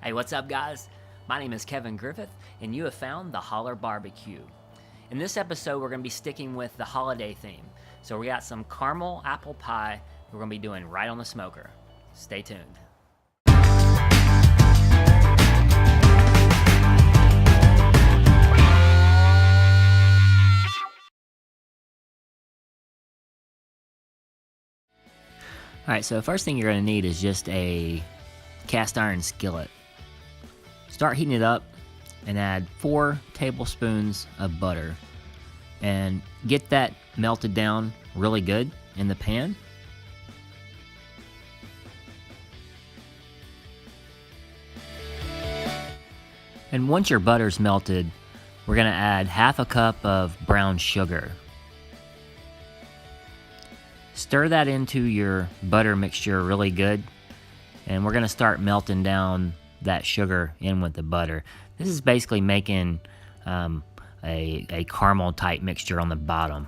Hey, what's up, guys? My name is Kevin Griffith, and you have found the Holler Barbecue. In this episode, we're going to be sticking with the holiday theme. So we got some caramel apple pie we're going to be doing right on the smoker. Stay tuned. Alright, so first thing you're going to need is just a cast iron skillet. Start heating it up and add 4 tablespoons of butter. And get that melted down really good in the pan. And once your butter's melted, we're going to add half a cup of brown sugar. Stir that into your butter mixture really good, and we're going to start melting down that sugar in with the butter. This is basically making a caramel type mixture on the bottom.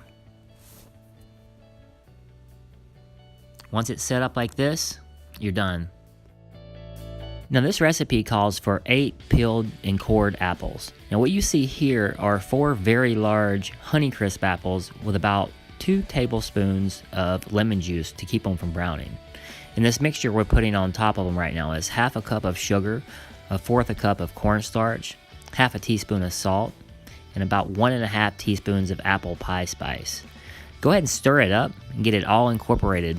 Once it's set up like this, you're done. Now this recipe calls for 8 peeled and cored apples. Now what you see here are 4 very large Honeycrisp apples with about 2 tablespoons of lemon juice to keep them from browning. And this mixture we're putting on top of them right now is half a cup of sugar, 1/4 a cup of cornstarch, half a teaspoon of salt, and about 1.5 teaspoons of apple pie spice. Go ahead and stir it up and get it all incorporated.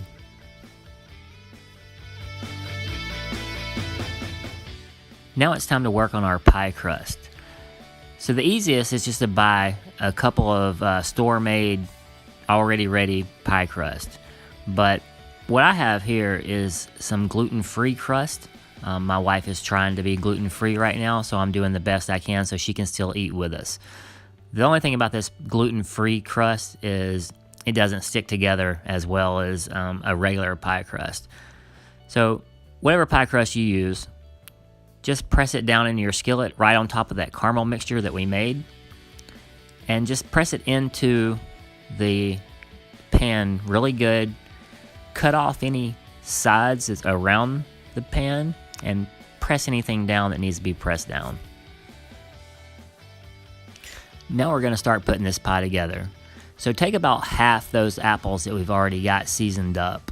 Now it's time to work on our pie crust. So the easiest is just to buy a couple of store-made, already ready pie crust. But what I have here is some gluten-free crust. My wife is trying to be gluten-free right now, so I'm doing the best I can so she can still eat with us. The only thing about this gluten-free crust is it doesn't stick together as well as a regular pie crust. So whatever pie crust you use, just press it down into your skillet right on top of that caramel mixture that we made, and just press it into the pan really good. Cut off any sides that's around the pan and press anything down that needs to be pressed down. Now we're going to start putting this pie together. So take about half those apples that we've already got seasoned up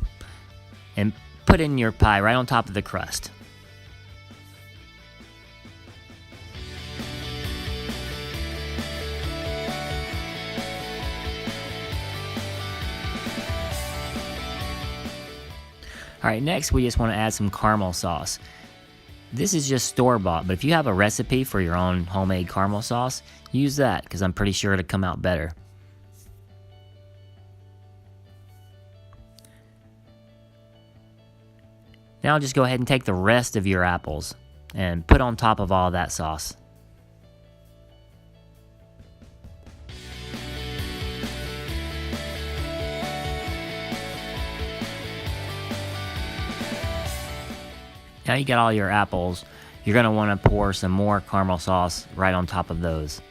and put in your pie right on top of the crust. Alright, next we just want to add some caramel sauce. This is just store-bought, but if you have a recipe for your own homemade caramel sauce, use that, because I'm pretty sure it'll come out better. Now just go ahead and take the rest of your apples and put on top of all that sauce. Now you got all your apples, you're going to want to pour some more caramel sauce right on top of those.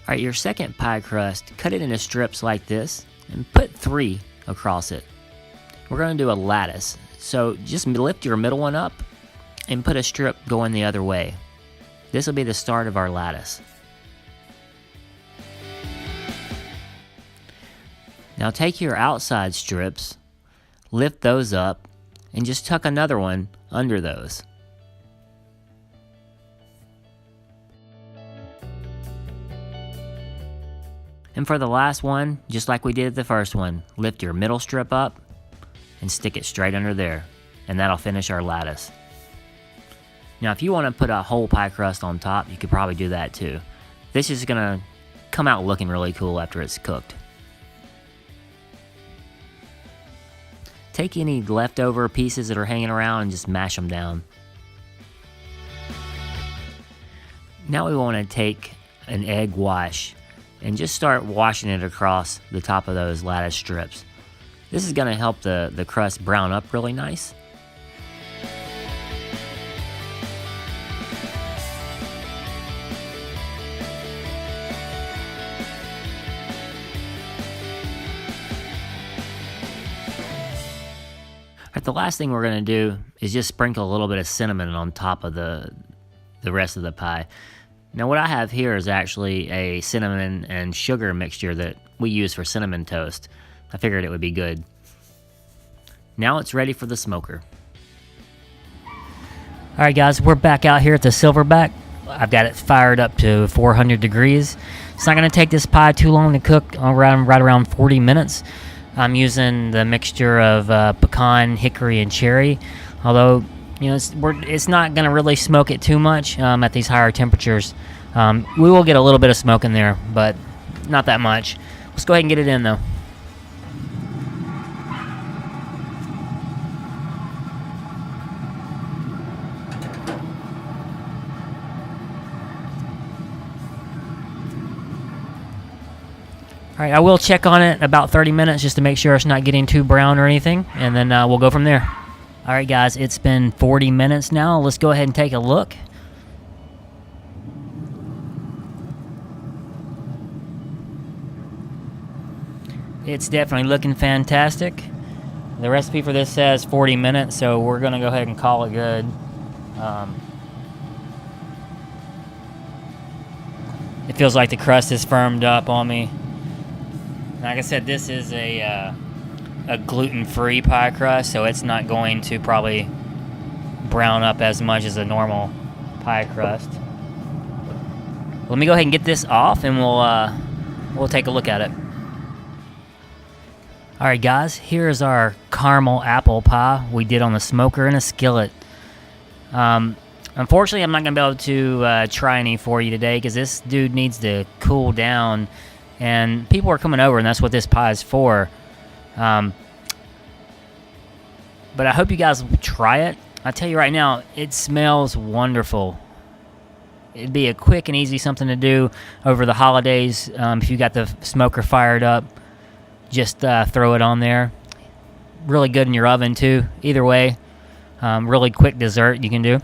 Alright, your second pie crust, cut it into strips like this and put 3 across it. We're going to do a lattice, so just lift your middle one up and put a strip going the other way. This will be the start of our lattice. Now take your outside strips, lift those up, and just tuck another one under those. And for the last one, just like we did the first one, lift your middle strip up and stick it straight under there, and that'll finish our lattice. Now if you want to put a whole pie crust on top, you could probably do that too. This is going to come out looking really cool after it's cooked. Take any leftover pieces that are hanging around and just mash them down. Now we want to take an egg wash and just start washing it across the top of those lattice strips. This is going to help the crust brown up really nice. the last thing we're going to do is just sprinkle a little bit of cinnamon on top of the rest of the pie. Now what I have here is actually a cinnamon and sugar mixture that we use for cinnamon toast. I figured it would be good. Now it's ready for the smoker. Alright guys, we're back out here at the Silverbac. I've got it fired up to 400 degrees. It's not going to take this pie too long to cook, right around 40 minutes. I'm using the mixture of pecan, hickory, and cherry. Although, you know, it's not going to really smoke it too much at these higher temperatures. We will get a little bit of smoke in there, but not that much. Let's go ahead and get it in though. Alright, I will check on it about 30 minutes just to make sure it's not getting too brown or anything, and then we'll go from there. Alright guys, it's been 40 minutes now. Let's go ahead and take a look. It's definitely looking fantastic. The recipe for this says 40 minutes, so we're going to go ahead and call it good. It feels like the crust is firmed up on me. Like I said, this is a gluten-free pie crust, so it's not going to probably brown up as much as a normal pie crust. Let me go ahead and get this off, and we'll take a look at it. All right, guys, here's our caramel apple pie we did on the smoker in a skillet. Unfortunately, I'm not going to be able to try any for you today because this dude needs to cool down. And people are coming over, and that's what this pie is for. But I hope you guys will try it. I tell you right now, it smells wonderful. It'd be a quick and easy something to do over the holidays. If you got the smoker fired up, just throw it on there. Really good in your oven too. Either way, really quick dessert you can do.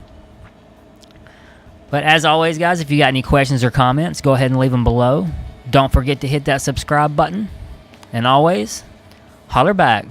But as always, guys, if you got any questions or comments, go ahead and leave them below. Don't forget to hit that subscribe button. And always, holler back.